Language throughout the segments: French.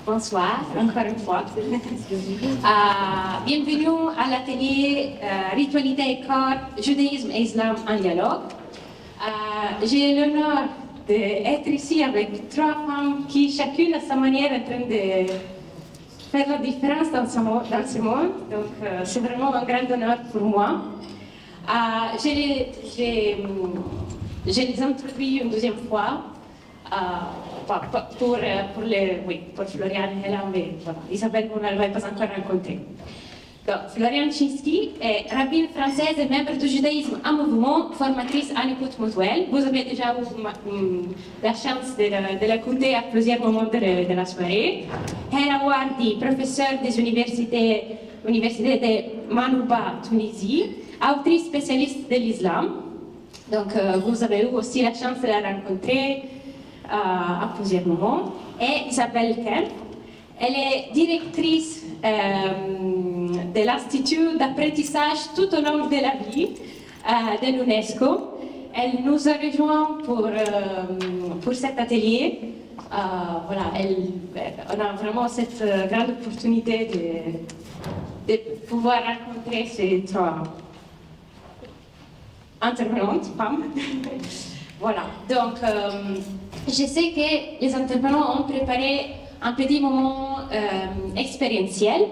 Bonsoir, encore une fois. Bienvenue à l'atelier Ritualité et corps, judaïsme et islam en dialogue. J'ai l'honneur d'être ici avec trois femmes qui, chacune à sa manière, est en train de faire la différence dans ce monde. Donc, c'est vraiment un grand honneur pour moi. Je les introduis une deuxième fois. Pour Florian et Hélène, mais voilà, Isabelle, vous ne l'avez pas encore rencontrée. Donc, Florian Chinsky est rabbine française et membre du judaïsme en mouvement, formatrice en écoute mutuelle. Vous avez déjà eu la chance de l'écouter à plusieurs moments de la soirée. Hera Wardi, professeure des universités de Manouba, Tunisie, autrice spécialiste de l'islam. Donc, vous avez eu aussi la chance de la rencontrer à plusieurs moments. Et Isabelle Kemp, elle est directrice de l'Institut d'apprentissage tout au long de la vie de l'UNESCO. Elle nous a rejoint pour cet atelier. Voilà, on a vraiment cette grande opportunité de pouvoir rencontrer ces trois intervenantes femmes. Voilà, donc je sais que les intervenants ont préparé un petit moment expérientiel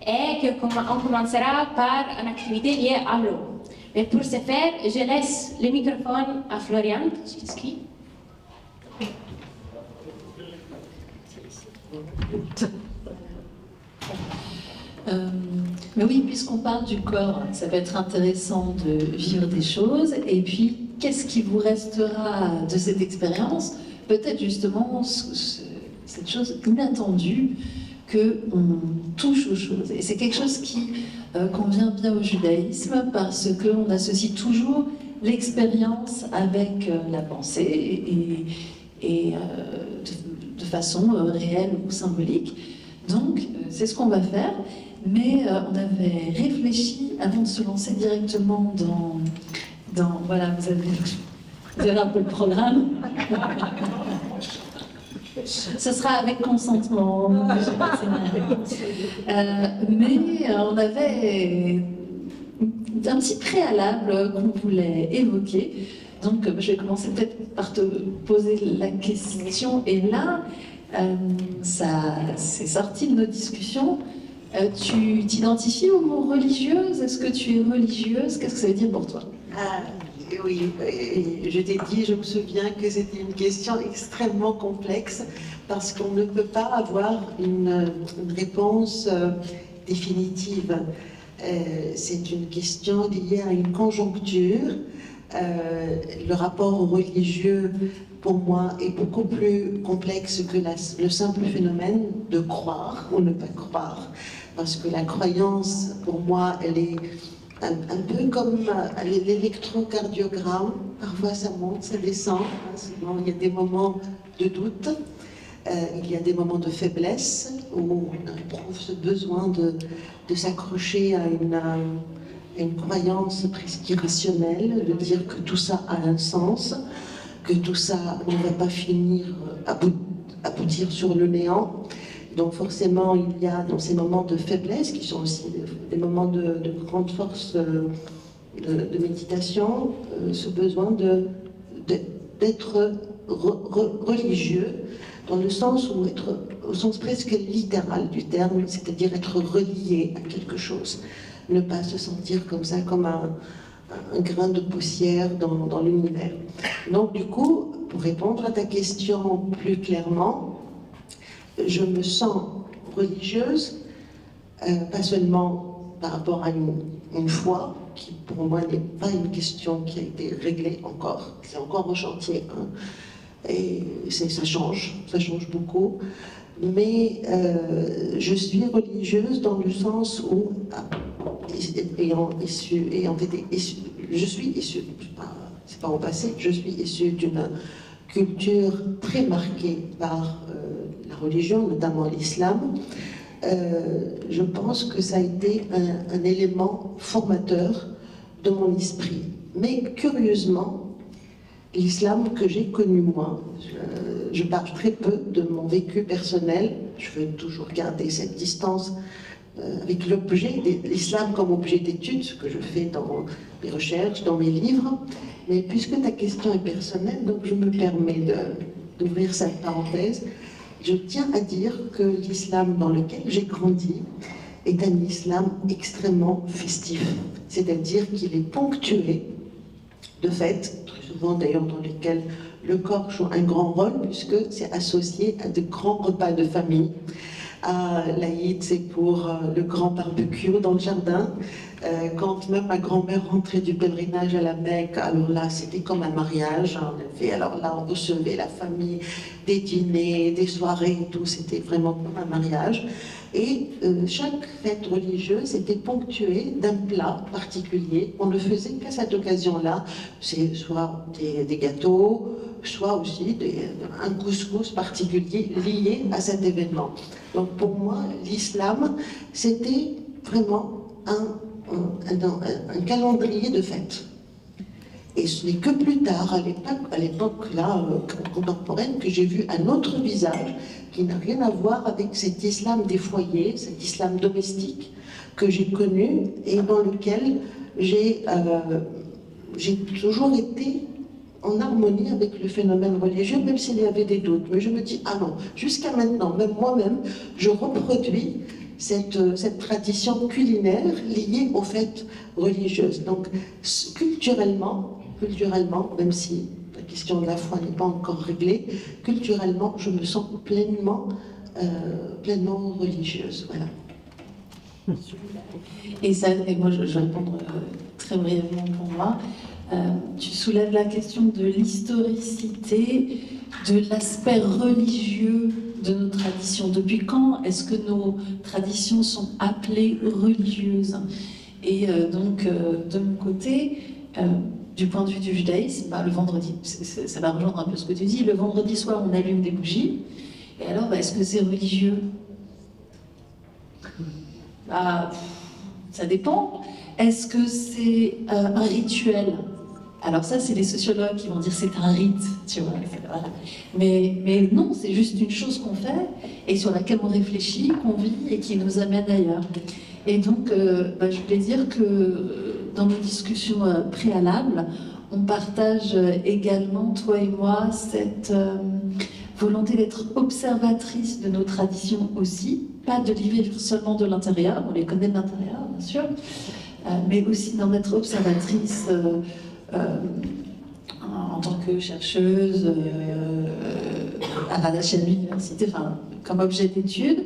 et qu'on commencera par une activité liée à l'eau. Mais pour ce faire, je laisse le microphone à Florian Chinsky. Mais oui, puisqu'on parle du corps, ça va être intéressant de vivre des choses. Et puis, qu'est-ce qui vous restera de cette expérience? Peut-être justement cette chose inattendue qu'on touche aux choses. Et c'est quelque chose qui convient bien au judaïsme parce qu'on associe toujours l'expérience avec la pensée et de façon réelle ou symbolique. Donc, c'est ce qu'on va faire. Mais on avait réfléchi avant de se lancer directement dans voilà, vous avez un peu le programme. Ce sera avec consentement. Mais on avait un petit préalable qu'on voulait évoquer. Donc, je vais commencer peut-être par te poser la question. Et là, ça c'est sorti de nos discussions. Tu t'identifies au mot religieuse? Est-ce que tu es religieuse? Qu'est-ce que ça veut dire pour toi? Oui, je t'ai dit, je me souviens que c'était une question extrêmement complexe parce qu'on ne peut pas avoir une réponse définitive. C'est une question liée à une conjoncture. Le rapport au religieux, pour moi, est beaucoup plus complexe que le simple phénomène de croire ou ne pas croire. Parce que la croyance, pour moi, elle est un peu comme l'électrocardiogramme. Parfois, ça monte, ça descend. Sinon, il y a des moments de doute. Il y a des moments de faiblesse où on éprouve ce besoin de s'accrocher à une croyance presque irrationnelle, de dire que tout ça a un sens, que tout ça ne va pas finir aboutir sur le néant. Donc forcément, il y a dans ces moments de faiblesse, qui sont aussi des moments de grande force de méditation, ce besoin d'être religieux, dans le sens où être, au sens presque littéral du terme, c'est-à-dire être relié à quelque chose. Ne pas se sentir comme ça, comme un grain de poussière dans l'univers. Donc du coup, pour répondre à ta question plus clairement, je me sens religieuse, pas seulement par rapport à une foi, qui pour moi n'est pas une question qui a été réglée encore, c'est encore en chantier, hein. Et ça change beaucoup, mais je suis religieuse dans le sens où, je suis issue, c'est pas au passé, je suis issue d'une culture très marquée par la religion, notamment l'islam. Je pense que ça a été un élément formateur de mon esprit. Mais curieusement, l'islam que j'ai connu moi, je parle très peu de mon vécu personnel. Je veux toujours garder cette distance avec l'objet, l'islam comme objet d'étude, ce que je fais dans mes recherches, dans mes livres. Mais puisque ta question est personnelle, donc je me permets d'ouvrir cette parenthèse. Je tiens à dire que l'islam dans lequel j'ai grandi est un islam extrêmement festif. C'est-à-dire qu'il est ponctué de fêtes, très souvent d'ailleurs dans lesquelles le corps joue un grand rôle, puisque c'est associé à de grands repas de famille. L'Aïd, c'est pour le grand barbecue dans le jardin. Quand même ma grand-mère rentrait du pèlerinage à la Mecque, alors là, c'était comme un mariage. Alors là, on recevait la famille, des dîners, des soirées et tout. C'était vraiment comme un mariage. Et chaque fête religieuse était ponctuée d'un plat particulier. On ne faisait qu'à cette occasion-là. C'est soit des gâteaux, soit aussi un couscous particulier lié à cet événement. Donc pour moi, l'islam, c'était vraiment un calendrier de fêtes. Et ce n'est que plus tard, à l'époque là, contemporaine, que j'ai vu un autre visage qui n'a rien à voir avec cet islam des foyers, cet islam domestique que j'ai connu et dans lequel j'ai toujours été en harmonie avec le phénomène religieux, même s'il y avait des doutes. Mais je me dis, ah non, jusqu'à maintenant, même moi-même, je reproduis cette tradition culinaire liée aux fêtes religieuses. Donc, culturellement, même si la question de la foi n'est pas encore réglée, culturellement, je me sens pleinement religieuse. Voilà. Et moi, je vais répondre très brièvement pour moi. Tu soulèves la question de l'historicité, de l'aspect religieux de nos traditions. Depuis quand est-ce que nos traditions sont appelées religieuses? Et donc, de mon côté, du point de vue du judaïsme, le vendredi, ça va rejoindre un peu ce que tu dis, le vendredi soir, on allume des bougies. Et alors, est-ce que c'est religieux? Ça dépend. Est-ce que c'est un rituel? Alors ça, c'est les sociologues qui vont dire c'est un rite, tu vois. Voilà. Mais non, c'est juste une chose qu'on fait et sur laquelle on réfléchit, qu'on vit et qui nous amène ailleurs. Et donc, je voulais dire que dans nos discussions préalables, on partage également, toi et moi, cette volonté d'être observatrice de nos traditions aussi, pas de les vivre seulement de l'intérieur, on les connaît de l'intérieur, bien sûr, mais aussi d'en être observatrice en tant que chercheuse à l'université, enfin, comme objet d'étude.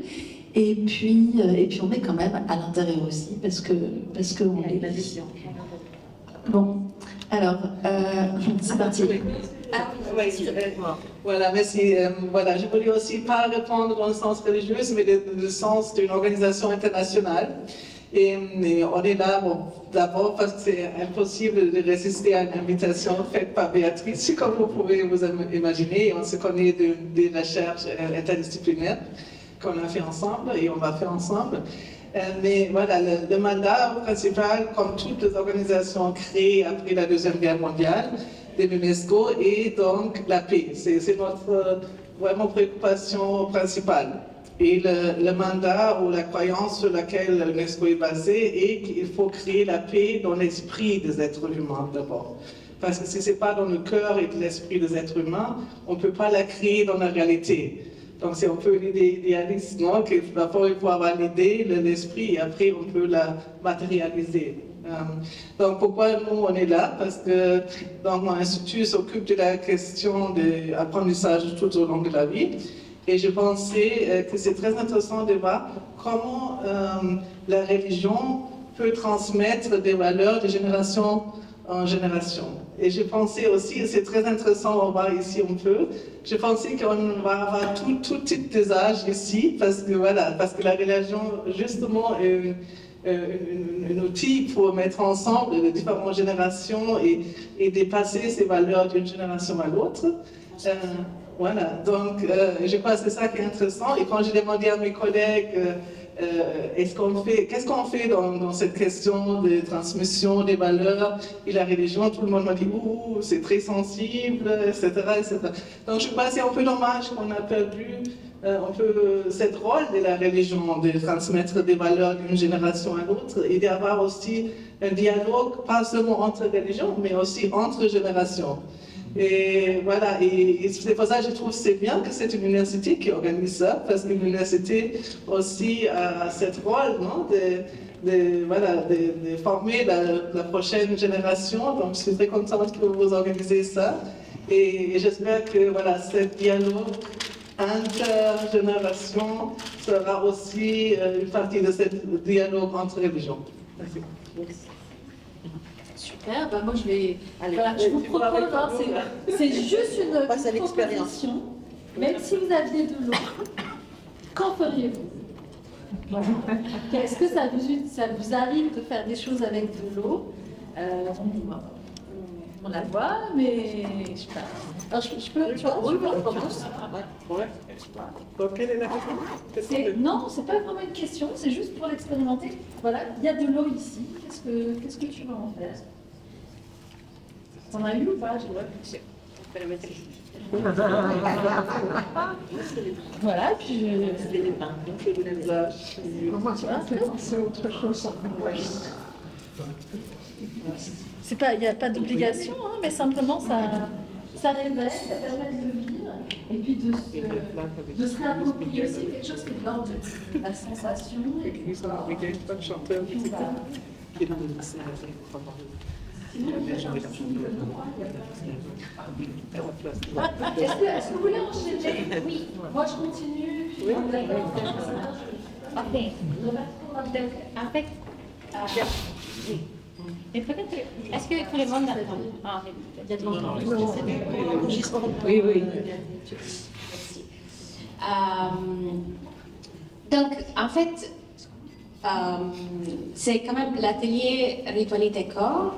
Et puis on est quand même à l'intérieur aussi, parce que on est la vision. Bon, alors, c'est parti. Voilà, merci. Voilà, je voulais aussi pas répondre dans le sens religieux, mais dans le sens d'une organisation internationale. Et on est là, d'abord parce que c'est impossible de résister à une invitation faite par Béatrice, comme vous pouvez vous imaginer. On se connaît des recherches interdisciplinaires qu'on a fait ensemble et on va faire ensemble. Mais voilà, le mandat principal, comme toutes les organisations créées après la Deuxième Guerre mondiale de l'UNESCO, est donc la paix. C'est notre vraiment préoccupation principale. Et le mandat ou la croyance sur laquelle l'UNESCO est basée est qu'il faut créer la paix dans l'esprit des êtres humains d'abord. Parce que si ce n'est pas dans le cœur et l'esprit des êtres humains, on ne peut pas la créer dans la réalité. Donc c'est un peu l'idée idéaliste, non? D'abord il faut avoir l'idée, l'esprit, et après on peut la matérialiser. Donc pourquoi nous on est là? Parce que donc, mon institut s'occupe de la question de l'apprentissage tout au long de la vie. Et je pensais que c'est très intéressant de voir comment la religion peut transmettre des valeurs de génération en génération. Et je pensais aussi, et c'est très intéressant, on va ici un peu, je pensais qu'on va avoir tout type des âges ici, parce que voilà, parce que la religion justement est un outil pour mettre ensemble les différentes générations et dépasser ces valeurs d'une génération à l'autre. Voilà, donc je crois que c'est ça qui est intéressant. Et quand j'ai demandé à mes collègues qu'est-ce qu'on fait dans cette question de transmission des valeurs et la religion, tout le monde m'a dit ouh, c'est très sensible, etc., etc. Donc je crois que c'est un peu dommage qu'on a perdu un peu cette rôle de la religion, de transmettre des valeurs d'une génération à l'autre et d'avoir aussi un dialogue, pas seulement entre religions, mais aussi entre générations. Et voilà, et c'est pour ça que je trouve que c'est bien que c'est une université qui organise ça, parce que l'université aussi a cette rôle, non, de former la prochaine génération. Donc je suis très contente que vous organisez ça. Et j'espère que voilà, ce dialogue intergénération sera aussi une partie de ce dialogue entre religions. Merci. Super, ben moi je vais. Voilà, je vous propose, hein, c'est juste une proposition. Même si vous aviez de l'eau, qu'en feriez-vous? Est-ce que ça vous arrive de faire des choses avec de l'eau? On la voit, mais je sais pas. Alors je peux. Oui, Donc quelle est la question? Non, c'est pas vraiment une question, c'est juste pour l'expérimenter. Voilà, il y a de l'eau ici. Qu'est-ce que tu vas en faire? T'en as eu ou pas? Voilà, puis je. C'est pas, il n'y a pas d'obligation, hein, mais simplement ça révèle, ça permet de vivre et puis de se réapproprier aussi quelque chose qui est de l'ordre de la sensation. Est-ce que vous voulez enchaîner? Oui. Moi je continue. Oui. Parfait. Donc, en fait, oui. Et peut-être, est-ce que tout le monde attend? Ah, il y a de l'entendre. Oui, oui. Merci. Donc, en fait, c'est quand même l'atelier Ritualité Corps.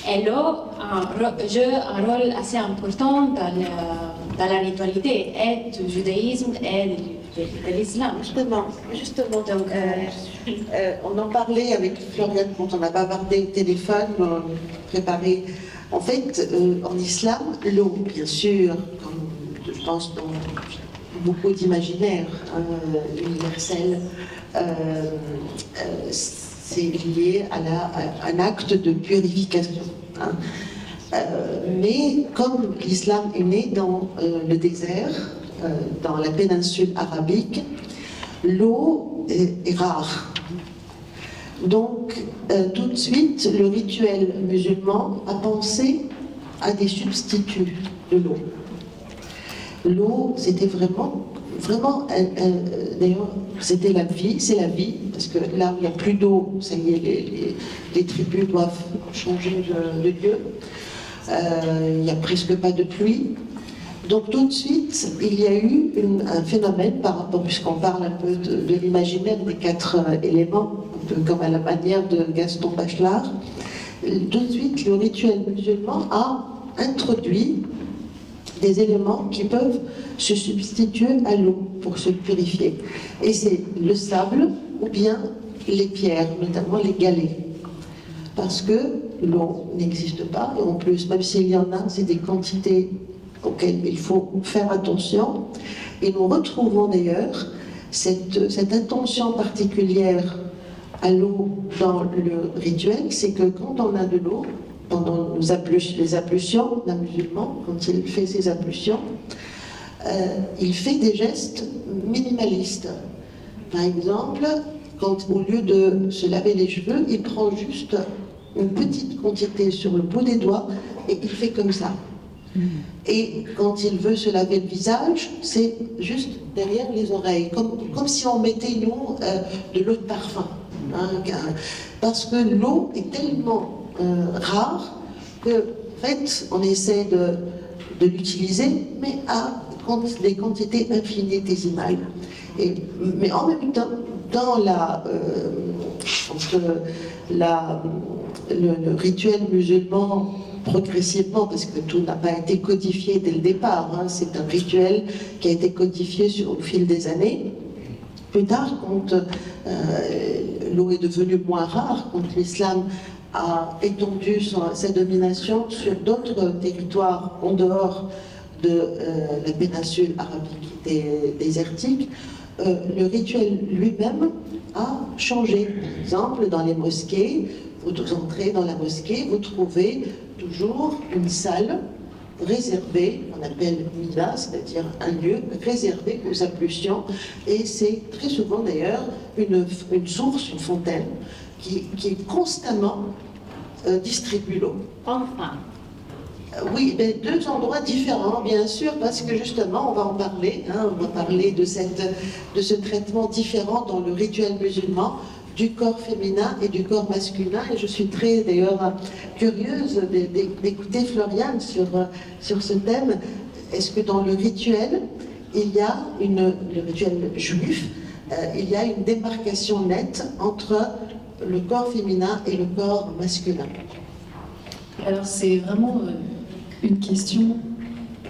Elle joue un rôle assez important dans la ritualité et du judaïsme et de l'islam. Justement, donc, on en parlait avec Floriane quand on a bavardé au téléphone, on préparé. En fait, en islam, l'eau, bien sûr, comme je pense dans beaucoup d'imaginaires universels, c'est lié à un acte de purification. Hein. Mais comme l'islam est né dans le désert, dans la péninsule arabique, l'eau est rare. Donc, tout de suite, le rituel musulman a pensé à des substituts de l'eau. L'eau, c'était vraiment, d'ailleurs, c'était la vie, c'est la vie, parce que là où il n'y a plus d'eau, ça y est, les tribus doivent changer de lieu. Il n'y a presque pas de pluie. Donc tout de suite, il y a eu un phénomène par rapport, puisqu'on parle un peu de l'imaginaire des 4 éléments, un peu comme à la manière de Gaston Bachelard, tout de suite le rituel musulman a introduit des éléments qui peuvent se substituer à l'eau pour se purifier. Et c'est le sable ou bien les pierres, notamment les galets. Parce que l'eau n'existe pas, et en plus, même s'il y en a, c'est des quantités auxquelles il faut faire attention. Et nous retrouvons d'ailleurs cette intention particulière à l'eau dans le rituel, c'est que quand on a de l'eau, pendant les ablutions d'un musulman, quand il fait ses ablutions, il fait des gestes minimalistes. Par exemple, quand au lieu de se laver les cheveux, il prend juste une petite quantité sur le bout des doigts et il fait comme ça. Et quand il veut se laver le visage, c'est juste derrière les oreilles, comme si on mettait, nous, de l'eau de parfum. Hein, parce que l'eau est tellement rare que, en fait, on essaie de l'utiliser, mais à des quantités infinitésimales. Mais en même temps, dans le rituel musulman progressivement, parce que tout n'a pas été codifié dès le départ, hein. C'est un rituel qui a été codifié au fil des années. Plus tard, quand l'eau est devenue moins rare, quand l'islam a étendu sa domination sur d'autres territoires en dehors de la péninsule arabique désertique, le rituel lui-même a changé. Par exemple, dans les mosquées, vous entrez dans la mosquée, vous trouvez toujours une salle réservée, on appelle mila, c'est-à-dire un lieu réservé aux ablutions, et c'est très souvent d'ailleurs une source, une fontaine, qui constamment distribue l'eau. Enfin. Oui, mais deux endroits différents, bien sûr, parce que justement, on va en parler, hein, on va parler de ce traitement différent dans le rituel musulman du corps féminin et du corps masculin. Et je suis très, d'ailleurs, curieuse d'écouter Floriane sur ce thème. Est-ce que dans le rituel, il y a le rituel juif, il y a une démarcation nette entre le corps féminin et le corps masculin? Alors c'est vraiment une question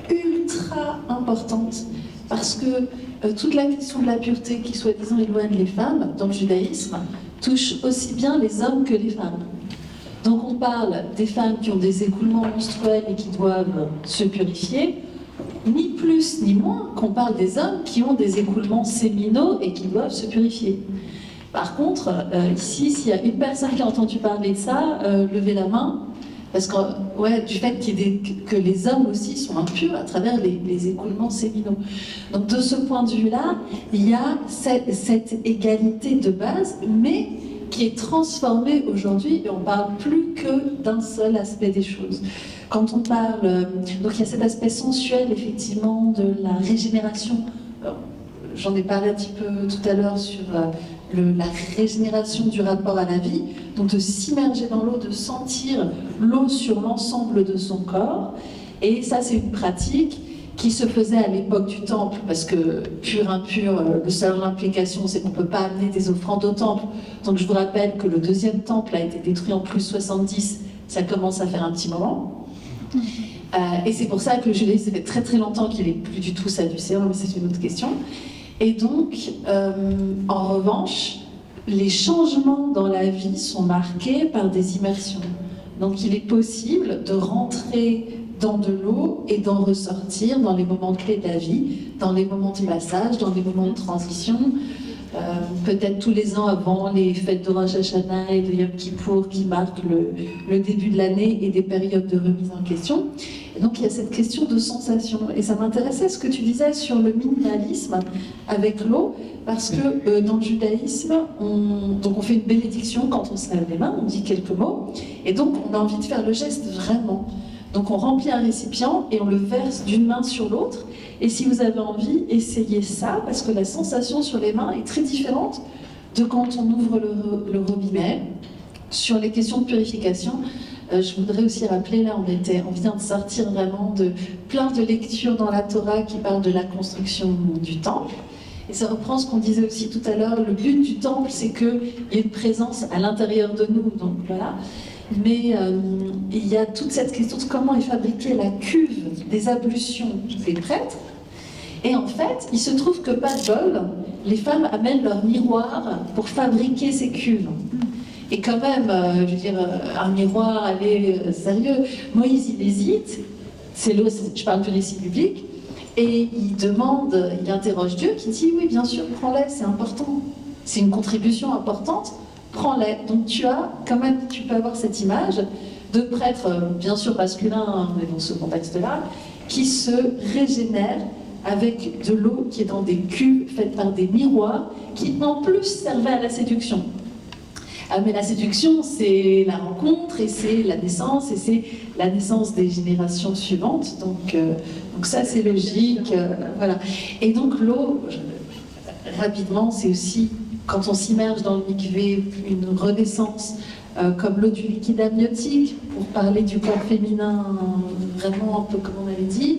ultra importante, parce que toute la question de la pureté qui soi-disant éloigne les femmes dans le judaïsme touche aussi bien les hommes que les femmes. Donc on parle des femmes qui ont des écoulements menstruels et qui doivent se purifier, ni plus ni moins qu'on parle des hommes qui ont des écoulements séminaux et qui doivent se purifier. Par contre, ici, s'il y a une personne qui a entendu parler de ça, levez la main. Parce que, ouais, du fait que les hommes aussi sont impurs à travers les écoulements séminaux. Donc de ce point de vue-là, il y a cette égalité de base, mais qui est transformée aujourd'hui, et on ne parle plus que d'un seul aspect des choses. Quand on parle, donc il y a cet aspect sensuel, effectivement, de la régénération. J'en ai parlé un petit peu tout à l'heure sur la régénération du rapport à la vie, donc de s'immerger dans l'eau, de sentir l'eau sur l'ensemble de son corps. Et ça, c'est une pratique qui se faisait à l'époque du temple, parce que pur, impur, le seul implication, c'est qu'on ne peut pas amener des offrandes au temple. Donc je vous rappelle que le deuxième temple a été détruit en plus 70, ça commence à faire un petit moment. Et c'est pour ça que le judaïsme, ça fait très très longtemps qu'il n'est plus du tout sadducéen, mais c'est une autre question. Et donc, en revanche, les changements dans la vie sont marqués par des immersions. Donc il est possible de rentrer dans de l'eau et d'en ressortir dans les moments clés de la vie, dans les moments de passage, dans les moments de transition. Peut-être tous les ans avant les fêtes de Rosh Hashanah et de Yom Kippour qui marquent le début de l'année et des périodes de remise en question. Et donc il y a cette question de sensation. Et ça m'intéressait ce que tu disais sur le minimalisme avec l'eau, parce que dans le judaïsme, on fait une bénédiction quand on se lave les mains, on dit quelques mots, et donc on a envie de faire le geste vraiment. Donc on remplit un récipient et on le verse d'une main sur l'autre. Et si vous avez envie, essayez ça, parce que la sensation sur les mains est très différente de quand on ouvre le robinet. Sur les questions de purification, je voudrais aussi rappeler, là on vient de sortir vraiment de plein de lectures dans la Torah qui parlent de la construction du temple. Et ça reprend ce qu'on disait aussi tout à l'heure, le but du temple, c'est qu'il y ait une présence à l'intérieur de nous, donc voilà. Mais il y a toute cette question de comment est fabriquée la cuve des ablutions des prêtres. Et en fait, il se trouve que, pas de bol, les femmes amènent leur miroir pour fabriquer ces cuves. Et quand même, je veux dire, un miroir, allez, sérieux, Moïse, il hésite, je parle du récit biblique, et il interroge Dieu, qui dit, oui, bien sûr, prends-les, c'est important, c'est une contribution importante, prends-les. Donc tu peux avoir cette image de prêtres, bien sûr masculins, mais dans ce contexte-là, qui se régénèrent avec de l'eau qui est dans des cuves faites par des miroirs, qui en plus servaient à la séduction. Mais la séduction, c'est la rencontre, et c'est la naissance, et c'est la naissance des générations suivantes. Donc ça, c'est logique. Voilà. Et donc l'eau, rapidement, c'est aussi, quand on s'immerge dans le mikvé, une renaissance, comme l'eau du liquide amniotique, pour parler du corps féminin, vraiment un peu comme on avait dit.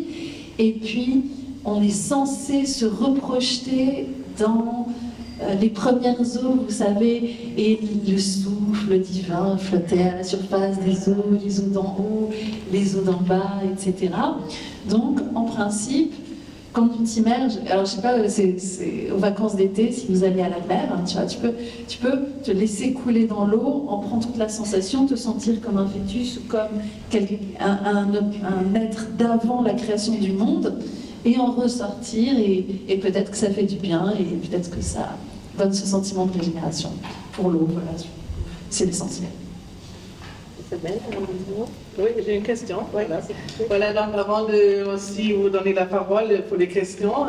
Et puis, on est censé se reprojeter dans les premières eaux, vous savez, et le souffle divin flottait à la surface des eaux, les eaux d'en haut, les eaux d'en bas, etc. Donc, en principe, quand tu t'immerges, alors je sais pas, c'est aux vacances d'été, si vous allez à la mer, hein, tu peux te laisser couler dans l'eau, en prendre toute la sensation, te sentir comme un fœtus ou comme un être d'avant la création du monde, et en ressortir, et peut-être que ça fait du bien, et peut-être que ça donne ce sentiment de régénération pour l'eau, voilà, c'est l'essentiel. Oui, j'ai une question. Voilà, donc avant de aussi vous donner la parole pour les questions,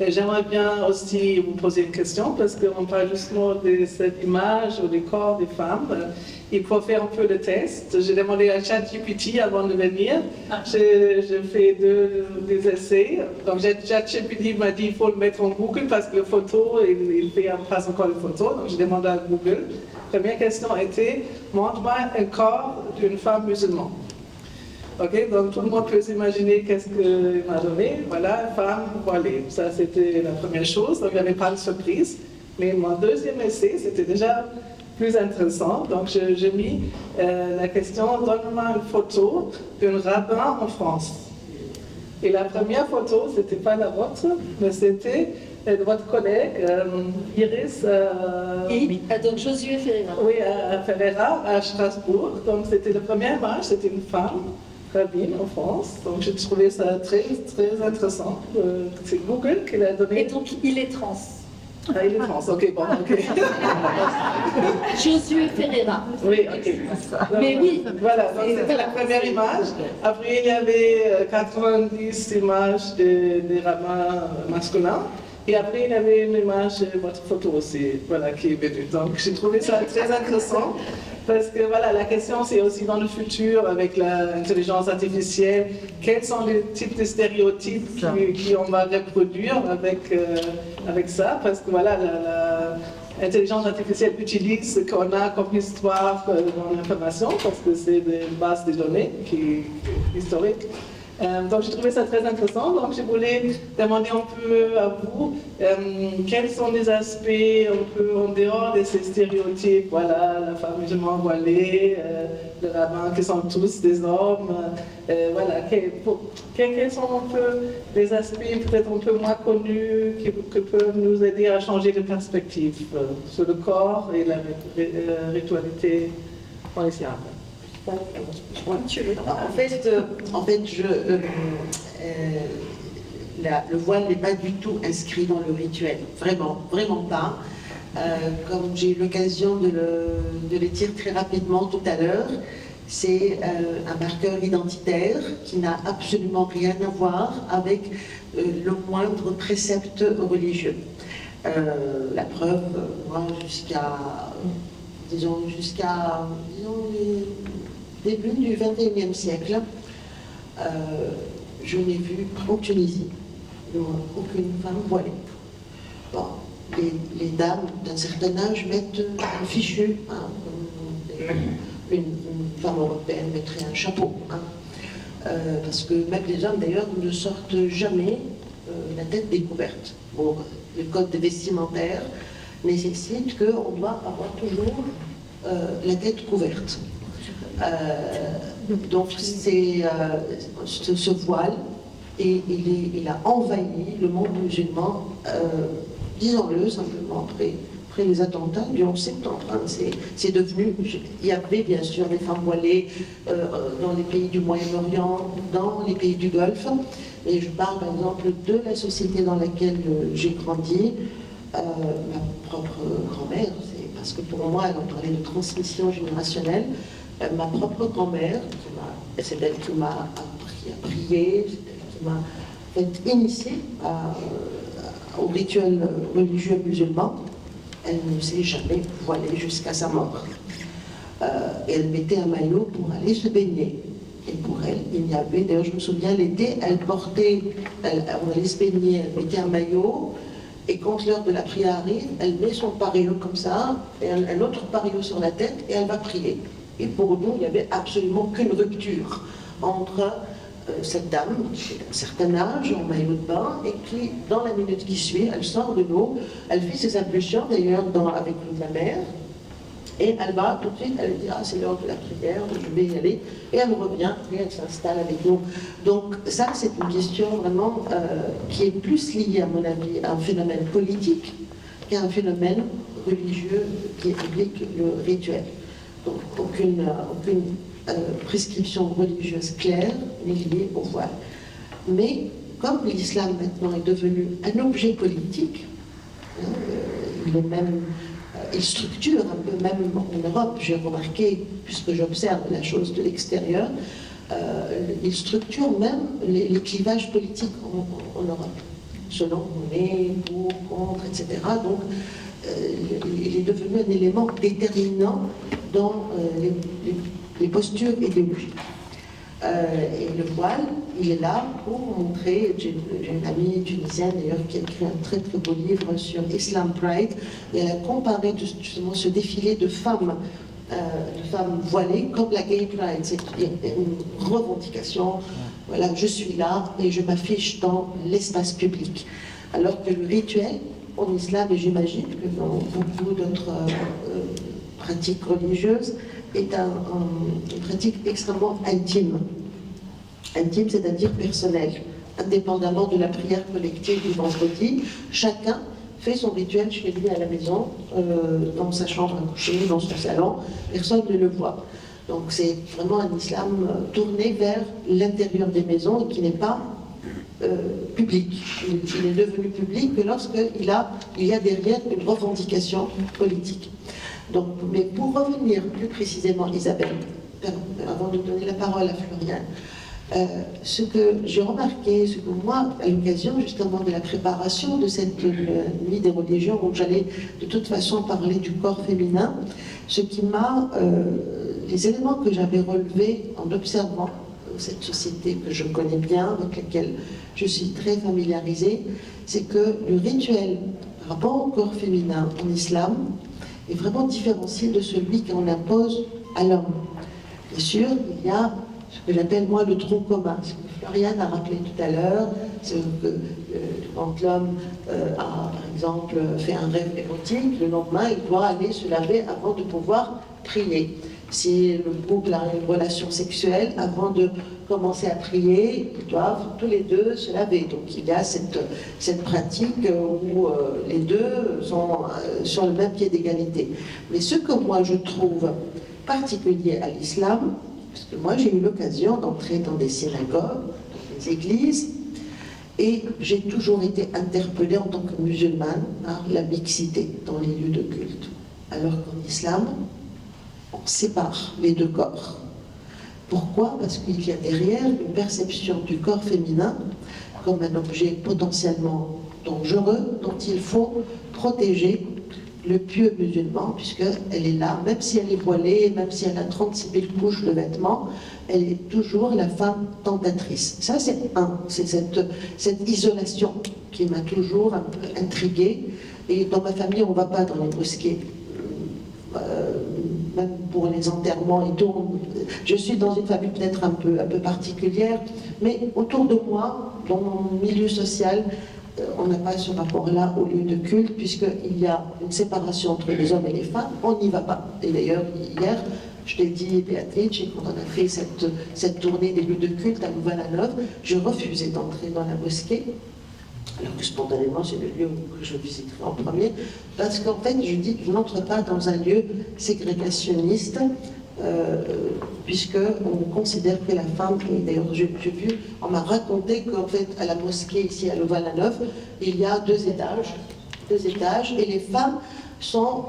j'aimerais bien aussi vous poser une question parce qu'on parle justement de cette image ou du corps des femmes. Il faut faire un peu de test. J'ai demandé à ChatGPT avant de venir. J'ai fait des essais. Donc ChatGPT m'a dit qu'il faut le mettre en Google parce que les photos, il fait pas encore les photos. Donc j'ai demandé à Google. La première question était, montre-moi un corps d'une femme musulmane. Ok, donc tout le monde peut s'imaginer qu'est-ce qu'il m'a donné. Voilà, femme voilée. Ça, c'était la première chose. Donc il n'y avait pas de surprise. Mais mon deuxième essai, c'était déjà plus intéressant. Donc j'ai mis la question, donne-moi une photo d'un rabbin en France. Et la première photo, c'était pas la vôtre, mais c'était de votre collègue, Iris. Donc Josué Ferreira. Oui, à Ferreira, à Strasbourg. Donc c'était la première image, c'était une femme rabbine en France. Donc j'ai trouvé ça très, très intéressant. C'est Google qui l'a donné. Et donc il est trans. Ah, il est trans, ok, bon, ok. Josué Ferreira. Oui, ok. Donc, mais oui. Voilà, donc c'était la première image. Après, il y avait 90 images des rabbins masculins. Et après, il y avait une image, votre photo aussi, voilà, qui est venue. Donc, j'ai trouvé ça très intéressant. Parce que voilà, la question c'est aussi dans le futur avec l'intelligence artificielle, quels sont les types de stéréotypes qu'on va reproduire avec ça, parce que voilà, l'intelligence artificielle utilise ce qu'on a comme histoire dans l'information, parce que c'est des bases de données historiques. Donc j'ai trouvé ça très intéressant, donc je voulais demander un peu à vous quels sont les aspects un peu en dehors de ces stéréotypes, voilà, la femme musulmane voilée, le rabbin qui sont tous des hommes, voilà, quels sont un peu les aspects peut-être un peu moins connus qui peuvent nous aider à changer de perspective sur le corps et la ritualité policière. Le voile n'est pas du tout inscrit dans le rituel, vraiment, vraiment pas. Comme j'ai eu l'occasion de le dire très rapidement tout à l'heure, c'est un marqueur identitaire qui n'a absolument rien à voir avec le moindre précepte religieux. La preuve, moi, jusqu'à début du XXIe siècle, je n'ai vu en Tunisie aucune femme voilée. Bon, les dames d'un certain âge mettent un fichu. Hein, une femme européenne mettrait un chapeau. Hein, parce que même les hommes, d'ailleurs, ne sortent jamais la tête découverte. Bon, le code vestimentaire nécessite qu'on doit avoir toujours la tête couverte. Donc ce voile, il a envahi le monde musulman, disons-le simplement, après les attentats du 11 septembre. Hein, c'est devenu, il y avait bien sûr des femmes voilées dans les pays du Moyen-Orient, dans les pays du Golfe, mais je parle par exemple de la société dans laquelle j'ai grandi. Ma propre grand-mère, parce que pour moi, on parlait de transmission générationnelle. Ma propre grand-mère, c'est elle qui m'a appris à prier, c'est elle qui m'a fait initier au rituel religieux musulman. Elle ne s'est jamais voilée jusqu'à sa mort. Et elle mettait un maillot pour aller se baigner. Et pour elle, il y avait, d'ailleurs je me souviens, l'été, on allait se baigner, elle mettait un maillot. Et quand l'heure de la prière arrive, elle met son paréo comme ça, et un autre paréo sur la tête, et elle va prier. Et pour nous, il n'y avait absolument qu'une rupture entre cette dame, qui a un certain âge, en maillot de bain, et qui, dans la minute qui suit, elle sort de l'eau, elle fait ses ablutions d'ailleurs avec l'eau de la mer, et elle va tout de suite, elle dit, ah c'est l'heure de la prière, je vais y aller, et elle revient, et elle s'installe avec nous. Donc ça c'est une question vraiment qui est plus liée à mon avis à un phénomène politique qu'à un phénomène religieux qui implique le rituel. Donc aucune prescription religieuse claire n'est liée au voile. Mais comme l'islam maintenant est devenu un objet politique, il structure un peu, même en Europe, j'ai remarqué, puisque j'observe la chose de l'extérieur, il structure même les clivages politiques en Europe, selon on est, pour, contre, etc. Donc, il est devenu un élément déterminant dans les postures idéologiques. Et le voile, il est là pour montrer, j'ai une amie tunisienne d'ailleurs qui a écrit un très très beau livre sur Islam Pride, et elle a comparé justement ce défilé de femmes voilées comme la Gay Pride. C'est une revendication, voilà, je suis là et je m'affiche dans l'espace public. Alors que le rituel en islam, et j'imagine que dans beaucoup d'autres pratiques religieuses, est une pratique extrêmement intime. Intime, c'est-à-dire personnelle. Indépendamment de la prière collective du vendredi, chacun fait son rituel chez lui à la maison, dans sa chambre à coucher, dans son salon, personne ne le voit. Donc c'est vraiment un islam tourné vers l'intérieur des maisons et qui n'est pas public. Il est devenu public que lorsqu'il y a derrière une revendication politique. Donc, mais pour revenir plus précisément, Isabelle, avant de donner la parole à Floriane, ce que j'ai remarqué, ce que moi, à l'occasion justement de la préparation de cette nuit des religions, où j'allais de toute façon parler du corps féminin, ce qui m'a, les éléments que j'avais relevés en observant cette société que je connais bien, avec laquelle je suis très familiarisée, c'est que le rituel par rapport au corps féminin en islam est vraiment différencié de celui qu'on impose à l'homme. Bien sûr, il y a ce que j'appelle moi le tronc commun, ce que Floriane a rappelé tout à l'heure, c'est que quand l'homme a, par exemple, fait un rêve érotique, le lendemain, il doit aller se laver avant de pouvoir prier. Si le couple a une relation sexuelle, avant de commencer à prier, ils doivent tous les deux se laver. Donc il y a cette pratique où les deux sont sur le même pied d'égalité. Mais ce que moi je trouve particulier à l'islam, parce que moi j'ai eu l'occasion d'entrer dans des synagogues, dans des églises, et j'ai toujours été interpellée en tant que musulmane par la mixité dans les lieux de culte. Alors qu'en islam, on sépare les deux corps. Pourquoi? Parce qu'il y a derrière une perception du corps féminin comme un objet potentiellement dangereux dont il faut protéger le pieux musulman, puisqu'elle est là, même si elle est voilée, même si elle a 36 000 couches de vêtements, elle est toujours la femme tentatrice. Ça, c'est cette isolation qui m'a toujours un peu intriguée. Et dans ma famille, on ne va pas dans les mosquées. Même pour les enterrements et tout, je suis dans une famille peut-être un peu particulière, mais autour de moi, dans mon milieu social, on n'a pas ce rapport-là au lieu de culte, puisqu'il y a une séparation entre les hommes et les femmes, on n'y va pas. Et d'ailleurs, hier, je l'ai dit, Béatrice, quand on a fait cette tournée des lieux de culte à Louvain-la-Neuve, je refusais d'entrer dans la mosquée, alors que spontanément, c'est le lieu que je visiterai en premier, parce qu'en fait, je dis, je n'entre pas dans un lieu ségrégationniste, puisqu'on considère que la femme, et d'ailleurs j'ai vu, on m'a raconté qu'en fait, à la mosquée ici à Louvain-la-Neuve, il y a deux étages, et les femmes sont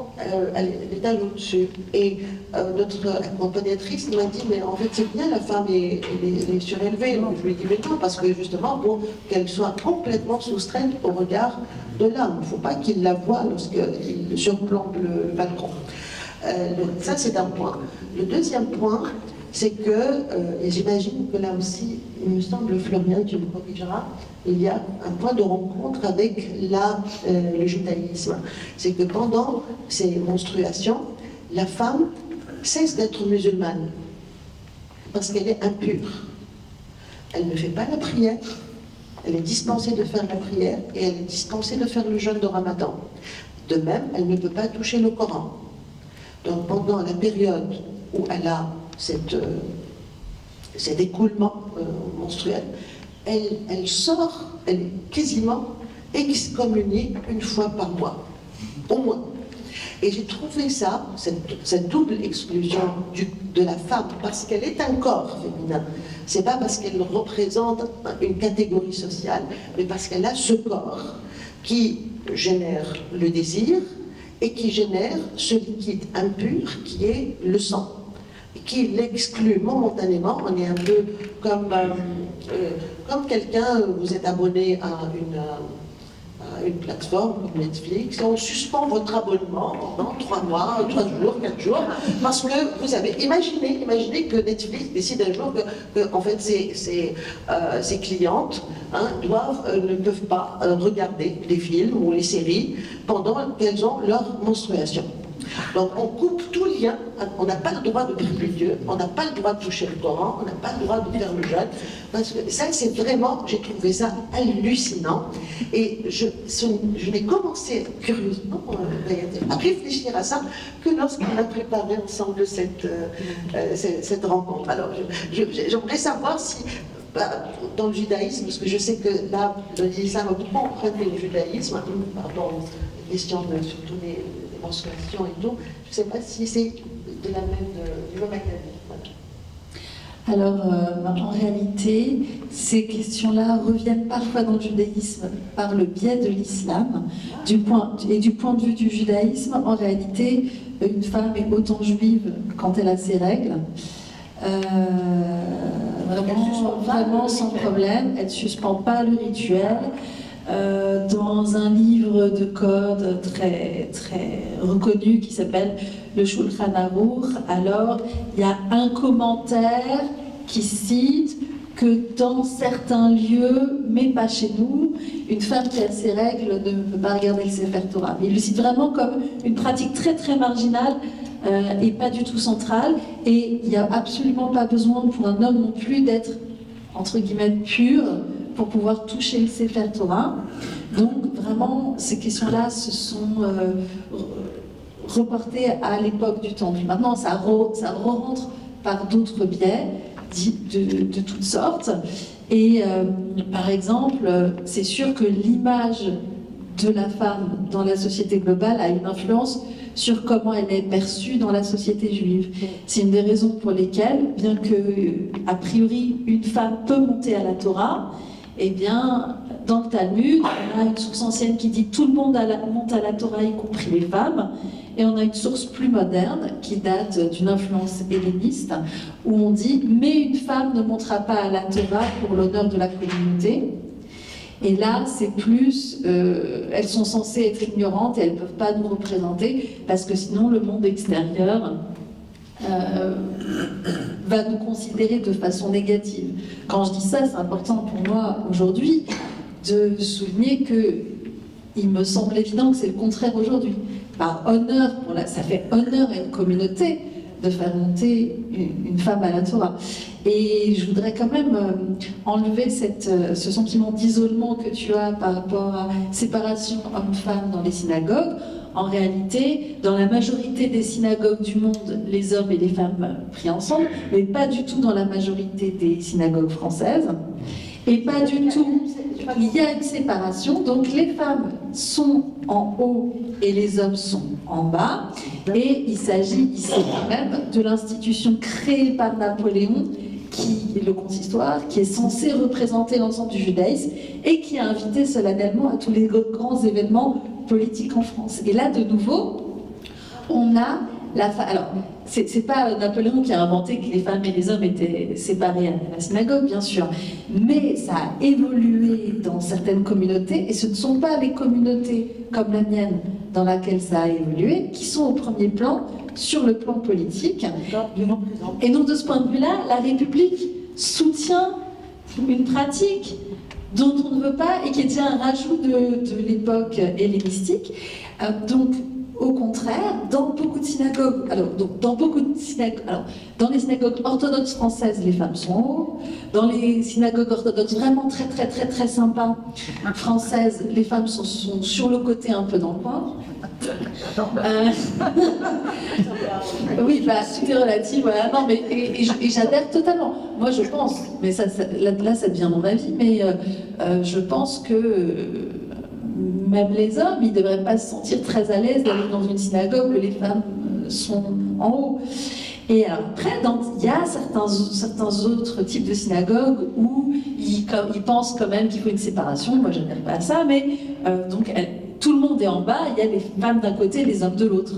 à l'étage au-dessus. Et notre accompagnatrice m'a dit, mais en fait c'est bien, la femme est surélevée. Je lui ai dit, mais non, parce que justement pour qu'elle soit complètement soustraite au regard de l'homme. Il ne faut pas qu'il la voie lorsqu'il surplombe le balcon. Ça c'est un point. Le deuxième point, c'est que, et j'imagine que là aussi, il me semble, Florian, tu me corrigeras, il y a un point de rencontre avec le judaïsme. C'est que pendant ces menstruations, la femme cesse d'être musulmane, parce qu'elle est impure. elle ne fait pas la prière, elle est dispensée de faire la prière et elle est dispensée de faire le jeûne de Ramadan. De même, elle ne peut pas toucher le Coran. Donc pendant la période où elle a cet écoulement menstruel, elle sort, elle est quasiment excommuniée une fois par mois, au moins. Et j'ai trouvé ça, cette double exclusion de la femme, parce qu'elle est un corps féminin. C'est pas parce qu'elle représente une catégorie sociale, mais parce qu'elle a ce corps qui génère le désir et qui génère ce liquide impur qui est le sang, qui l'exclut momentanément. On est un peu comme quelqu'un, vous êtes abonné à une plateforme comme Netflix, on suspend votre abonnement pendant 3 mois, 3 jours, 4 jours, parce que vous avez imaginez que Netflix décide un jour que en fait ses clientes ne peuvent pas regarder les films ou les séries pendant qu'elles ont leur menstruation. Donc on coupe tout lien, on n'a pas le droit de prier Dieu, on n'a pas le droit de toucher le Coran, on n'a pas le droit de faire le jeûne, parce que ça c'est vraiment, j'ai trouvé ça hallucinant, et je n'ai commencé curieusement à réfléchir à ça que lorsqu'on a préparé ensemble cette rencontre. Alors j'aimerais savoir si dans le judaïsme, parce que je sais que là l'islam a beaucoup emprunté le judaïsme, pardon, question de surtout les menstruation et tout, je ne sais pas si c'est du même acabit. Alors, en réalité, ces questions-là reviennent parfois dans le judaïsme par le biais de l'islam. Du point de vue du judaïsme, en réalité, une femme est autant juive quand elle a ses règles. Vraiment sans problème, elle ne suspend pas le rituel. Dans un livre de code très, très reconnu qui s'appelle le Shulchan Aruch, alors il y a un commentaire qui cite que dans certains lieux, mais pas chez nous, une femme qui a ses règles ne peut pas regarder le Sefer Torah. Mais il le cite vraiment comme une pratique très très marginale et pas du tout centrale, et il n'y a absolument pas besoin pour un homme non plus d'être entre guillemets pur pour pouvoir toucher le Sefer Torah. Donc vraiment, ces questions-là se sont reportées à l'époque du Tendu. Maintenant, ça re-rentre par d'autres biais de toutes sortes. Et par exemple, c'est sûr que l'image de la femme dans la société globale a une influence sur comment elle est perçue dans la société juive. C'est une des raisons pour lesquelles, bien que, a priori, une femme peut monter à la Torah, eh bien, dans le Talmud, on a une source ancienne qui dit tout le monde monte à la Torah, y compris les femmes, et on a une source plus moderne qui date d'une influence helléniste, où on dit mais une femme ne montera pas à la Torah pour l'honneur de la communauté. Et là, c'est plus, elles sont censées être ignorantes et elles ne peuvent pas nous représenter, parce que sinon le monde extérieur va nous considérer de façon négative. Quand je dis ça, c'est important pour moi aujourd'hui de souligner que il me semble évident que c'est le contraire aujourd'hui. Par honneur, ça fait honneur à une communauté de faire monter une femme à la Torah. Et je voudrais quand même enlever ce sentiment d'isolement que tu as par rapport à séparation homme-femme dans les synagogues. En réalité, dans la majorité des synagogues du monde, les hommes et les femmes prient ensemble, mais pas du tout dans la majorité des synagogues françaises. Et pas du tout, il y a une séparation, donc les femmes sont en haut et les hommes sont en bas. Et il s'agit ici même de l'institution créée par Napoléon, qui est le consistoire, qui est censé représenter l'ensemble du judaïsme et qui a invité solennellement à tous les grands événements politiques en France. Et là, de nouveau, on a alors, c'est pas Napoléon qui a inventé que les femmes et les hommes étaient séparés à la synagogue, bien sûr, mais ça a évolué dans certaines communautés, et ce ne sont pas les communautés comme la mienne dans laquelle ça a évolué qui sont au premier plan sur le plan politique. Et donc, de ce point de vue-là, la République soutient une pratique dont on ne veut pas et qui est déjà un rajout de l'époque hellénistique. Donc, Au contraire, dans beaucoup de synagogues, dans les synagogues orthodoxes françaises, les femmes sont en haut. Dans les synagogues orthodoxes vraiment très sympas françaises, les femmes sont sur le côté, un peu dans le coin. Oui, bah, tout est relatif, voilà. Non, mais et j'adhère totalement. Moi, je pense, mais là, ça devient mon avis, mais je pense que même les hommes, ils ne devraient pas se sentir très à l'aise d'aller dans une synagogue où les femmes sont en haut. Et alors après, il y a certains autres types de synagogues où ils pensent quand même qu'il faut une séparation. Moi, je n'adhère pas à ça, mais donc tout le monde est en bas, il y a les femmes d'un côté et les hommes de l'autre.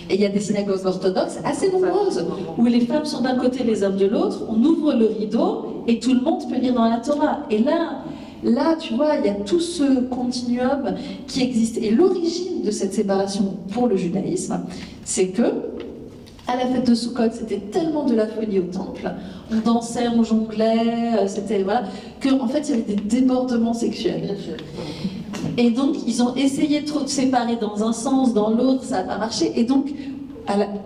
Et il y a des synagogues orthodoxes assez nombreuses où les femmes sont d'un côté, les hommes de l'autre, on ouvre le rideau et tout le monde peut lire dans la Torah. Et là, tu vois, il y a tout ce continuum qui existe. Et l'origine de cette séparation pour le judaïsme, c'est que à la fête de Sukkot, c'était tellement de la folie au temple, on dansait, on jonglait, c'était voilà, qu'en fait il y avait des débordements sexuels. Et donc ils ont essayé trop de séparer dans un sens, dans l'autre, ça n'a pas marché. Et donc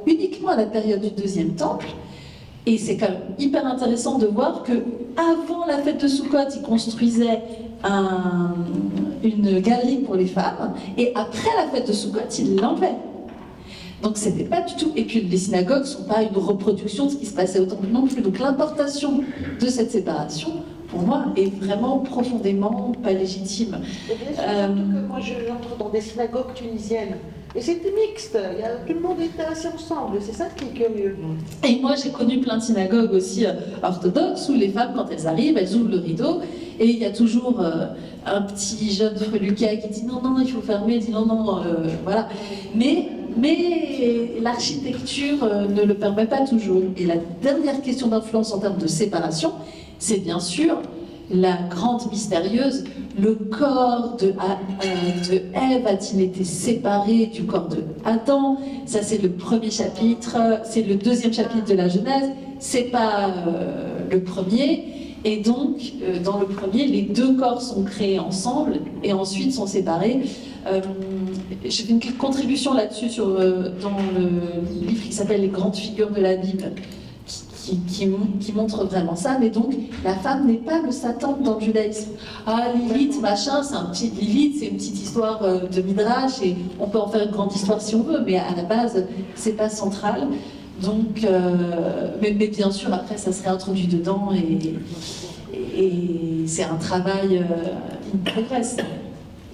uniquement à la période du deuxième temple, et c'est quand même hyper intéressant de voir que avant la fête de Sukkot, ils construisaient une galerie pour les femmes, et après la fête de Sukkot, ils l'enlevaient. Donc c'était pas du tout. Et puis les synagogues ne sont pas une reproduction de ce qui se passait au temple non plus. Donc l'importation de cette séparation, pour moi, est vraiment profondément pas légitime. Surtout que moi j'entre dans des synagogues tunisiennes. Et c'était mixte, tout le monde était assis ensemble, c'est ça qui est curieux. Et moi j'ai connu plein de synagogues aussi orthodoxes où les femmes, quand elles arrivent, elles ouvrent le rideau et il y a toujours un petit jeune freluquet qui dit non, il faut fermer, dit non, voilà. Mais l'architecture ne le permet pas toujours. Et la dernière question d'influence en termes de séparation, c'est bien sûr la grande mystérieuse, le corps de Ève a-t-il été séparé du corps de Adam? Ça c'est le premier chapitre, c'est le deuxième chapitre de la Genèse, c'est pas le premier. Et donc, dans le premier, les deux corps sont créés ensemble et ensuite sont séparés. J'ai fait une contribution là-dessus dans le livre qui s'appelle « Les grandes figures de la Bible ». Qui montre vraiment ça, mais donc la femme n'est pas le Satan dans le judaïsme. Ah, Lilith, machin, Lilith, c'est une petite histoire de Midrash, et on peut en faire une grande histoire si on veut, mais à la base, c'est pas central. Donc, mais bien sûr, après, ça serait introduit dedans, et c'est un travail in progress,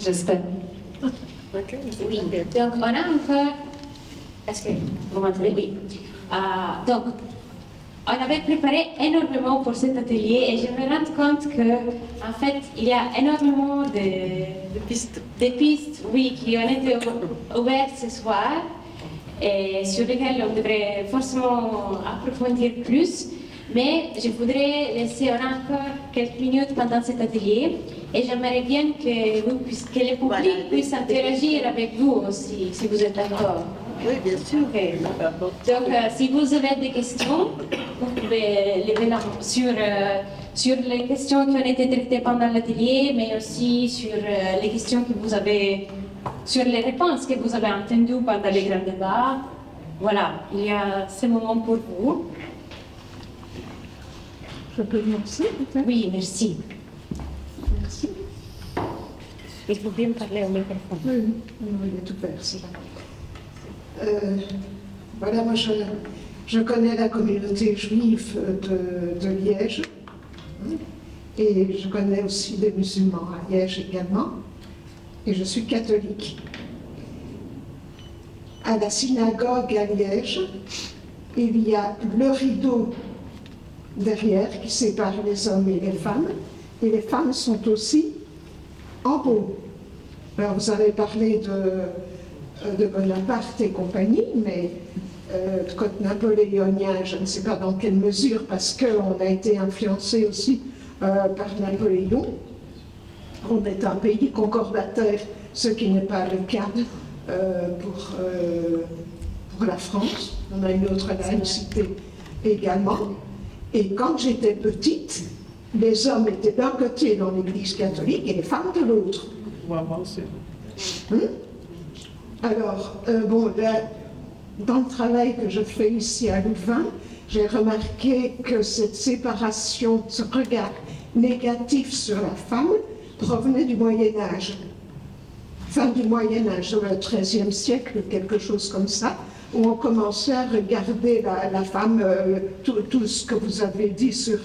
j'espère. Oui, donc on a encore... Est-ce que vous m'entendez? Oui. Donc, on avait préparé énormément pour cet atelier et je me rends compte qu'en fait, il y a énormément de pistes, oui, qui ont été ouvertes ce soir et sur lesquelles on devrait forcément approfondir plus. Mais je voudrais laisser encore quelques minutes pendant cet atelier et j'aimerais bien que le public puisse interagir avec vous aussi, si vous êtes d'accord. Oui, bien sûr. Okay. Donc, si vous avez des questions, vous pouvez lever la main sur les questions qui ont été traitées pendant l'atelier, mais aussi sur les questions que vous avez, sur les réponses que vous avez entendues pendant les grands débats. Voilà, il y a ce moment pour vous. Je peux commencer peut-être? Oui, merci. Merci. Il faut bien parler au microphone. Oui, il est tout vert. Voilà, moi je connais la communauté juive de Liège et je connais aussi des musulmans à Liège également et je suis catholique. À la synagogue à Liège, il y a le rideau derrière qui sépare les hommes et les femmes sont aussi en haut. Alors vous avez parlé de Bonaparte et compagnie, mais de code napoléonien, je ne sais pas dans quelle mesure, parce qu'on a été influencé aussi par Napoléon. On est un pays concordataire, ce qui n'est pas le cas pour la France. On a une autre laïcité également. Et quand j'étais petite, les hommes étaient d'un côté dans l'église catholique et les femmes de l'autre. Moi aussi. Alors, bon, dans le travail que je fais ici à Louvain, j'ai remarqué que cette séparation, ce regard négatif sur la femme provenait du Moyen-Âge. Fin du Moyen-Âge, le XIIIe siècle, quelque chose comme ça, où on commençait à regarder la femme, tout ce que vous avez dit sur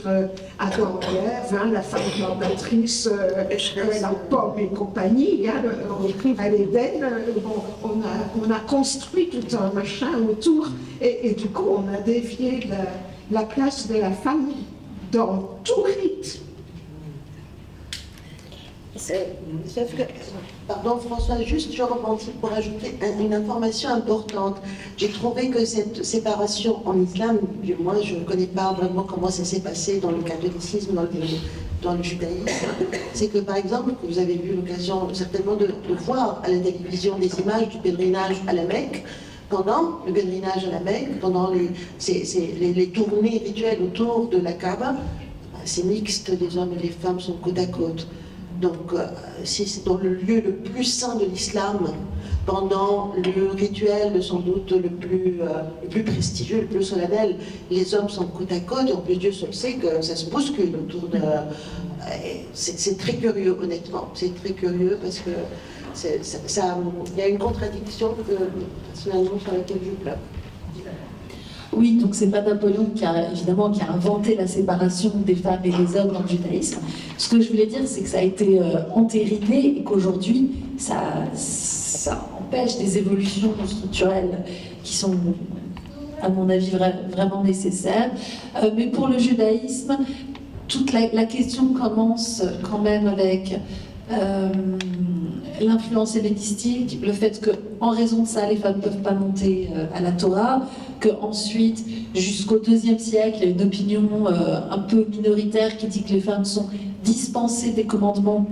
Adam et Ève, hein, la femme plantatrice, la pomme et compagnie, hein, à l'Éden, on a construit tout un machin autour, et du coup on a dévié la place de la femme dans tout rite. Pardon François, juste je rebondis pour ajouter une information importante. J'ai trouvé que cette séparation en islam, moi je ne connais pas vraiment comment ça s'est passé dans le catholicisme, dans le judaïsme, c'est que par exemple, vous avez eu l'occasion certainement de voir à la télévision des images du pèlerinage à la Mecque. Pendant le pèlerinage à la Mecque, pendant les tournées rituelles autour de la Kaaba, c'est mixte, les hommes et les femmes sont côte à côte. Donc, c'est dans le lieu le plus saint de l'islam, pendant le rituel sans doute le plus prestigieux, le plus solennel, les hommes sont côte à côte, en plus Dieu seul sait que ça se bouscule autour de... C'est très curieux, honnêtement, c'est très curieux parce que il y a une contradiction personnellement sur laquelle je pleure. Oui, donc c'est pas Napoléon qui a inventé la séparation des femmes et des hommes dans le judaïsme. Ce que je voulais dire, c'est que ça a été entériné et qu'aujourd'hui, ça empêche des évolutions structurelles qui sont, à mon avis, vraiment nécessaires. Mais pour le judaïsme, toute la question commence quand même avec l'influence hellénistique, le fait qu'en raison de ça, les femmes ne peuvent pas monter à la Torah, qu'ensuite, jusqu'au IIe siècle, il y a une opinion un peu minoritaire qui dit que les femmes sont dispensées des commandements,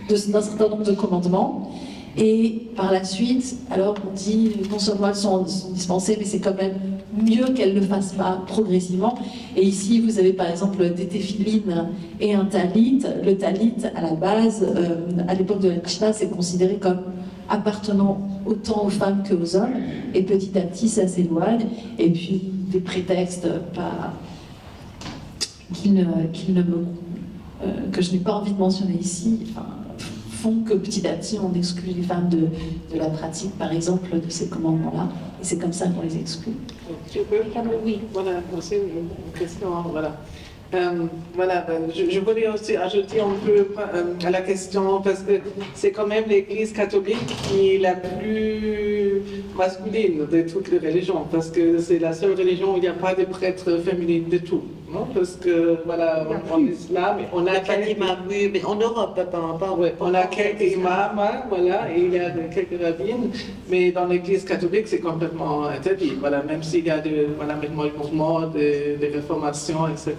d'un certain nombre de commandements. Et par la suite, alors on dit non seulement elles sont dispensées, mais c'est quand même mieux qu'elles ne le fassent pas progressivement. Et ici, vous avez par exemple des téphilines et un talit. Le talit, à la base, à l'époque de la Mishnah, c'est considéré comme appartenant autant aux femmes qu'aux hommes. Et petit à petit, ça s'éloigne. Et puis, des prétextes que je n'ai pas envie de mentionner ici, font que petit à petit on exclut les femmes de la pratique, par exemple, de ces commandements-là, et c'est comme ça qu'on les exclut. Tu peux? Oui. Voilà, c'est une question, voilà. Je voulais aussi ajouter un peu à la question, parce que c'est quand même l'Église catholique qui est la plus masculine de toutes les religions, parce que c'est la seule religion où il n'y a pas de prêtre féminin du tout. Non, parce que, voilà, en islam, on a quelques imams, mais en Europe, on a quelques imams, voilà, et il y a quelques rabbins, mais dans l'Église catholique, c'est complètement interdit, voilà, même s'il y a des mouvements de réformation, etc.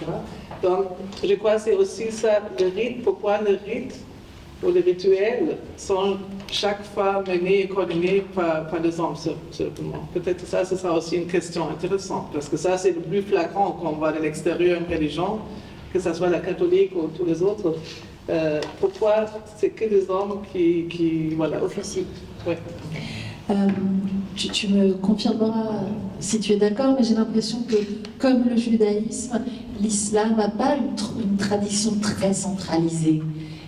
Donc, je crois que c'est aussi ça, le rite. Pourquoi le rite ou les rituels sont chaque fois menés et coordonnés par les hommes seulement. Peut-être que ça sera aussi une question intéressante, parce que ça, c'est le plus flagrant qu'on voit de l'extérieur une religion, que ce soit la catholique ou tous les autres. Pourquoi c'est que des hommes qui voilà, officient. Ouais. Tu me confirmeras si tu es d'accord, mais j'ai l'impression que, comme le judaïsme, l'islam n'a pas une tradition très centralisée.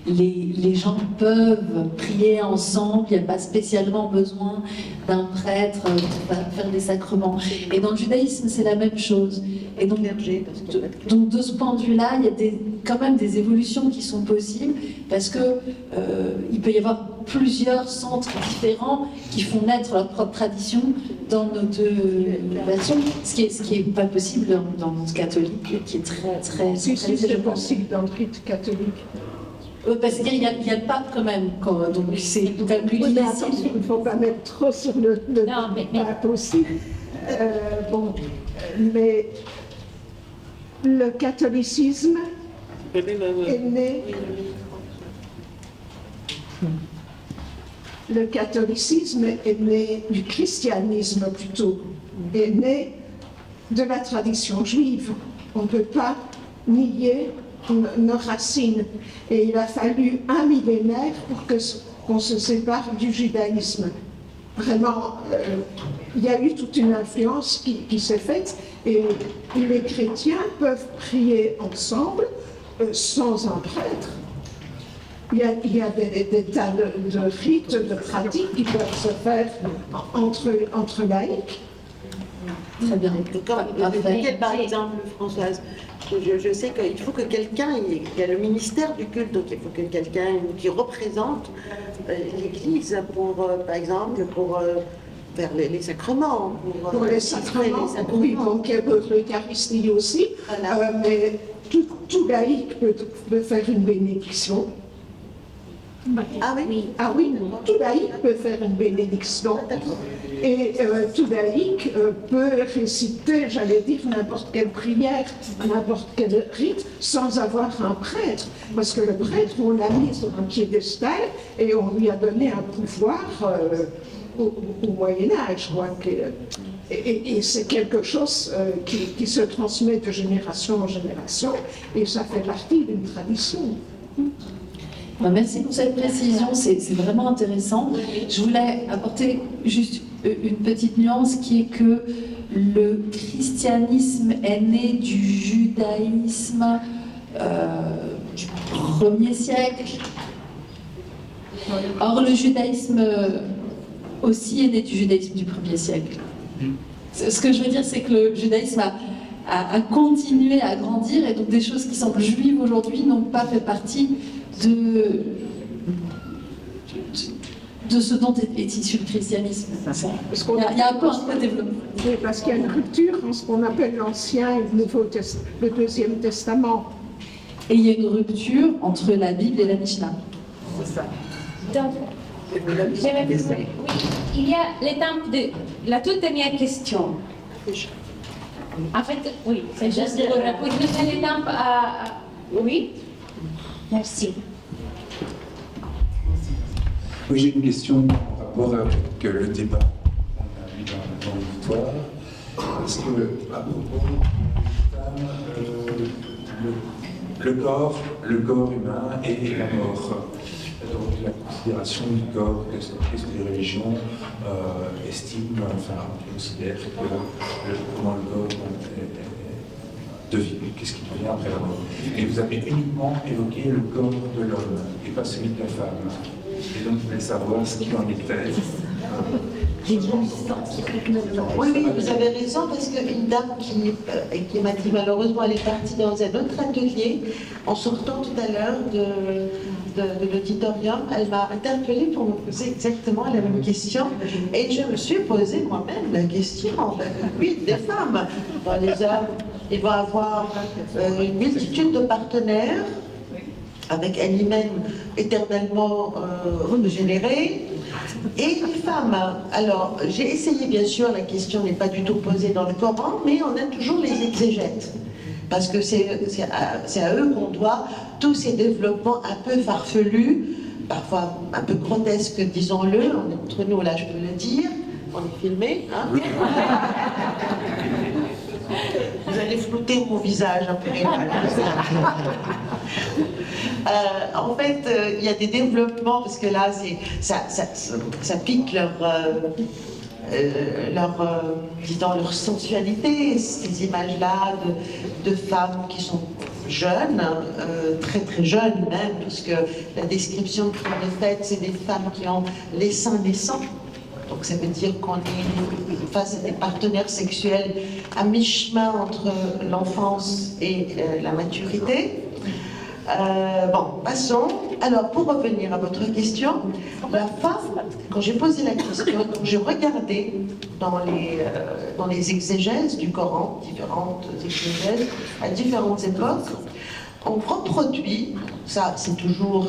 Les gens peuvent prier ensemble, il n'y a pas spécialement besoin d'un prêtre pour faire des sacrements. Et dans le judaïsme, c'est la même chose. Et donc de ce point de vue-là, il y a quand même des évolutions qui sont possibles, parce que il peut y avoir plusieurs centres différents qui font naître leur propre tradition dans nos deux versions, ce qui est pas possible dans le catholique, qui est très Si, c'est possible dans le rite catholique. Parce qu'il y a le pape quand même, donc c'est quand même plus difficile. Attention, il ne faut pas mettre trop sur le pape aussi. Mais le catholicisme est né... Le catholicisme est né du christianisme plutôt, est né de la tradition juive. On ne peut pas nier nos racines. Et il a fallu un millénaire pour qu'on se sépare du judaïsme. vraiment, il y a eu toute une influence qui s'est faite et les chrétiens peuvent prier ensemble sans un prêtre. Il y a des tas de rites, de pratiques qui peuvent se faire entre laïcs. Très bien. Par exemple, Françoise, je sais qu'il faut que quelqu'un, il y a le ministère du culte, donc il faut que quelqu'un qui représente l'Église pour, par exemple, pour faire les sacrements. Pour les sacrements, oui, donc l'Eucharistie aussi, voilà. Mais tout laïc peut faire une bénédiction. Ah oui? Ah oui, tout laïc peut faire une bénédiction. Et tout laïc peut réciter, j'allais dire, n'importe quelle prière, n'importe quel rite, sans avoir un prêtre. Parce que le prêtre, on l'a mis sur un piédestal et on lui a donné un pouvoir au Moyen-Âge. Et c'est quelque chose qui se transmet de génération en génération, et ça fait partie d'une tradition. Merci pour cette précision, c'est vraiment intéressant. Je voulais apporter juste une petite nuance qui est que le christianisme est né du judaïsme du 1er siècle. Or, le judaïsme aussi est né du judaïsme du 1er siècle. Ce que je veux dire, c'est que le judaïsme a continué à grandir, et donc des choses qui semblent juives aujourd'hui n'ont pas fait partie de ce dont est issu le christianisme. Il y a un peu un développement. Oui, parce qu'il y a une rupture en ce qu'on appelle l'Ancien et le Deuxième Testament. Et il y a une rupture entre la Bible et la Mishnah. C'est ça. Donc, oui, il y a l'étape de la toute dernière question. En fait, oui, c'est juste pour nous faire l'étape à... Oui. Merci. Oui, j'ai une question en rapport avec le débat qu'on a eu dans l'auditoire. Parce que, à propos le corps humain et la mort, donc la considération du corps, qu'est-ce que les religions estiment, enfin, considèrent comment le corps devient, qu'est-ce qui devient après la mort. Et vous avez uniquement évoqué le corps de l'homme et pas celui de la femme. Et donc, je voulais savoir ce qu'il en était. Oui, vous avez raison, parce qu'une dame qui m'a dit, malheureusement, elle est partie dans un autre atelier, en sortant tout à l'heure de l'auditorium, elle m'a interpellée pour me poser exactement la même question, et je me suis posé moi-même la question. Oui, des femmes. Dans les hommes, ils vont avoir une multitude de partenaires, avec un hymen éternellement régénéré, et les femmes. Alors, j'ai essayé, bien sûr, la question n'est pas du tout posée dans le Coran, mais on a toujours les exégètes, parce que c'est à eux qu'on doit tous ces développements un peu farfelus, parfois un peu grotesques, disons-le, entre nous, là, je peux le dire, on est filmé, hein. Vous allez flouter mon visage un peu. En fait, il y a des développements, parce que là, ça pique leur sensualité, ces images-là de femmes qui sont jeunes, très très jeunes même, puisque la description qu'on est faite, c'est des femmes qui ont les seins naissants. Donc ça veut dire qu'on est face à des partenaires sexuels à mi-chemin entre l'enfance et la maturité. Bon, passons. Alors, pour revenir à votre question, la femme, quand j'ai posé la question, quand j'ai regardé dans les exégèses du Coran, différentes exégèses à différentes époques, on reproduit, ça c'est toujours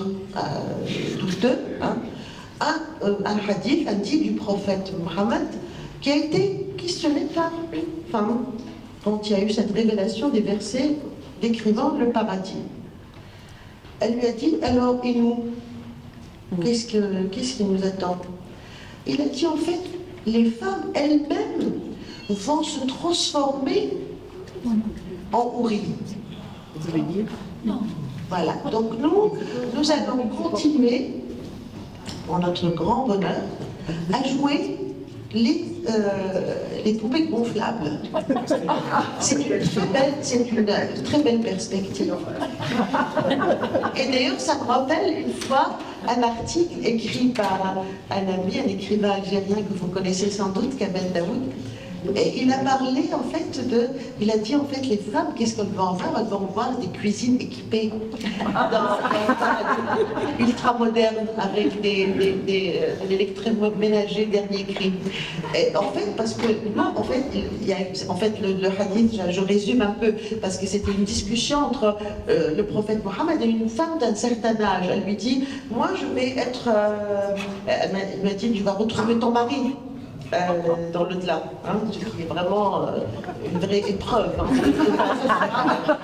douteux, hein, un hadith, un dit du prophète Mohammed, qui a été questionné par une femme quand il y a eu cette révélation des versets décrivant le paradis. Elle lui a dit, alors, et nous, qu'est-ce qui nous attend? Il a dit, en fait, les femmes elles-mêmes vont se transformer en houris. Vous voulez dire? Non. Voilà, donc nous allons continuer, pour notre grand bonheur, à jouer les poupées gonflables. C'est une très belle perspective. Et d'ailleurs, ça me rappelle une fois un article écrit par un ami, un écrivain algérien que vous connaissez sans doute, Kamel Daoud. Et il a parlé en fait il a dit en fait les femmes, qu'est-ce qu'elles vont avoir? Elles vont avoir des cuisines équipées, ultra modernes, avec des électroménagers dernier cri. Et en fait, parce que là, en fait, il y a en fait le hadith, je résume un peu, parce que c'était une discussion entre le prophète Mohammed et une femme d'un certain âge. Elle lui dit, moi je vais être, elle m'a dit, tu vas retrouver ton mari. Dans l'au-delà, hein, c'est vraiment une vraie épreuve. Hein.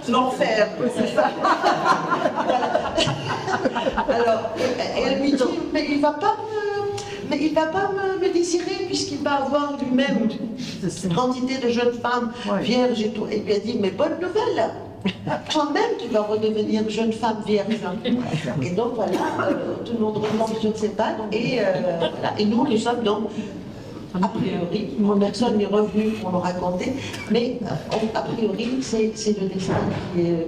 L'enfer, c'est ça. Alors, elle lui dit, mais il va pas me désirer puisqu'il va avoir lui-même une quantité de jeunes femmes vierges et tout. Et lui a dit, mais bonne nouvelle. Toi-même, tu vas redevenir jeune femme vierge. Et donc voilà, tout le monde remonte sur ses pattes. Et, voilà. Et nous sommes donc. A priori, personne n'est revenu pour nous raconter, mais a priori, c'est le destin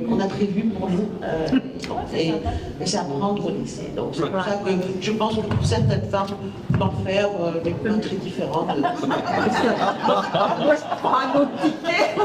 qu'on a prévu pour nous. Et c'est à prendre au lycée. Donc c'est pour ça que je pense que pour certaines femmes, l'enfer n'est pas très différent de... Moi, je prends un autre ticket.